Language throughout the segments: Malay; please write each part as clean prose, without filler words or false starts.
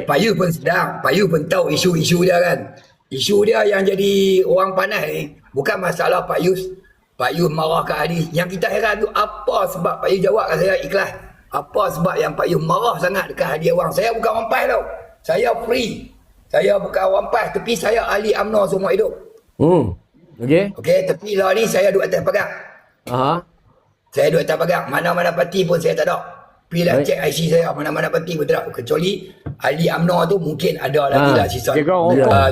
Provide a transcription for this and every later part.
Pak Yu pun sedang, Pak Yu pun tahu isu-isu dia kan. Isu dia yang jadi orang panas ni bukan masalah Pak Yu marah ke Hadi. Yang kita heran tu apa sebab Pak Yu jawab kat saya ikhlas. Apa sebab yang Pak Yu marah sangat dekat Hadi Awang. Saya bukan orang PAS tau. Saya free. Saya bukan orang PAS tapi saya ahli UMNO seumur hidup. Okey, tapi lah ni saya duduk atas pagar. Saya duduk atas pagar. Mana-mana parti pun saya tak ada. Pergilah cek IC saya, mana-mana parti pun tak ada. Kecuali ahli UMNO tu mungkin ada lagi lah sisa.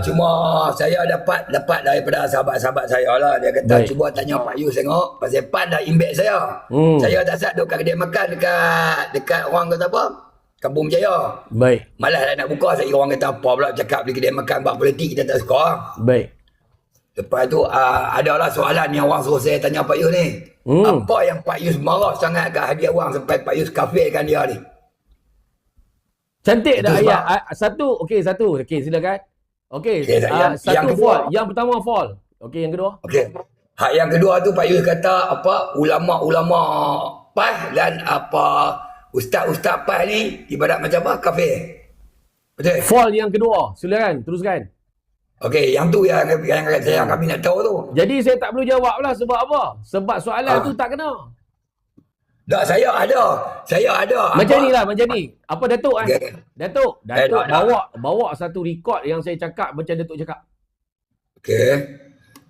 Cuma saya dapat daripada sahabat-sahabat saya lah. Dia kata cuba tanya Pak Yu tengok. Pasal PAN dah imbek saya. Saya tak sat duduk kat kedai makan dekat orang kata apa? Kampung Jaya. Malas nak buka. Saya orang kata apa pula cakap di kedai makan buat politik kita tak suka. Lepas tu adalah soalan yang orang suruh saya tanya Pak Yu ni. Apa yang Pak Yu marah sangat kat Hadi Awang sampai Pak Yu kafirkan dia ni? Cantik dah ayat. Satu. Okey, silakan. Okey, satu fall. Yang pertama fall. Okey, yang kedua. Okey. Hak yang kedua tu Pak Yu kata apa ulama-ulama PAS dan apa ustaz-ustaz PAS ni ibarat macam apa? Kafir. Betul? Fall yang kedua. Silakan, teruskan. Okey, yang tu yang kami nak tahu tu. Jadi saya tak perlu jawab lah sebab apa? Sebab soalan tu tak kena. Tak, saya ada. Macam ni lah, macam ni. Apa Datuk kan? Okay. Datuk bawa satu rekod yang saya cakap macam Datuk cakap. Okey.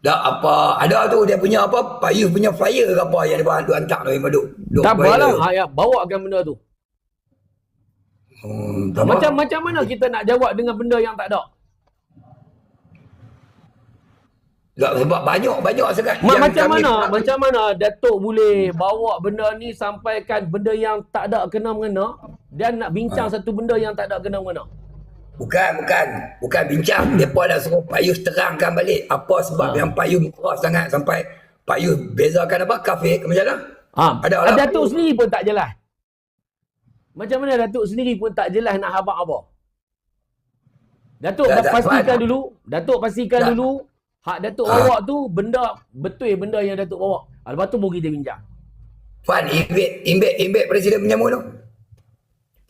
Tak apa, ada tu dia punya apa? Pak Yu punya flyer ke apa yang dia hantar tu yang duk. Tak apalah, bawakan benda tu. Macam mana kita nak jawab dengan benda yang tak ada? Tak, sebab banyak sangat. Macam mana Datuk boleh bawa benda ni sampaikan benda yang tak ada kena-mengena dan nak bincang satu benda yang tak ada kena-mengena? Bukan bincang. Depa dah suruh Pak Yu terangkan balik apa sebab yang Pak Yu marah sangat sampai Pak Yu bezakan apa kafir ke macam mana? Datuk sendiri pun tak jelas. Macam mana Datuk sendiri pun tak jelas nak habaq apa? Datuk pastikan dulu hak Datuk bawa tu betul benda yang Datuk bawa. Lepas tu baru kita bincang. Fan imbek Presiden menyamu tu.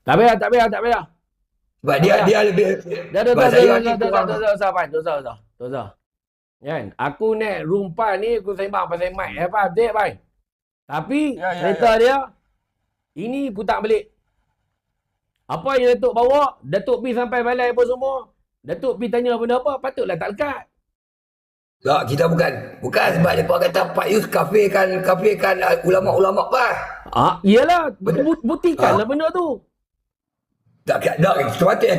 Tak payah. Sebab dia lebih Dah. Kan? Aku naik room PAN ni aku sembang pasal mic apa update bai. Tapi cerita dia ini putar balik. Apa yang Datuk bawa, Datuk pergi sampai balai apa semua. Datuk pergi tanya benda apa, patutlah tak lekat. Tak, kita bukan sebab depa kata Pak Yu kafirkan ulama-ulama PAS. Iyalah, buktikanlah benda tu. Tak, sepatutnya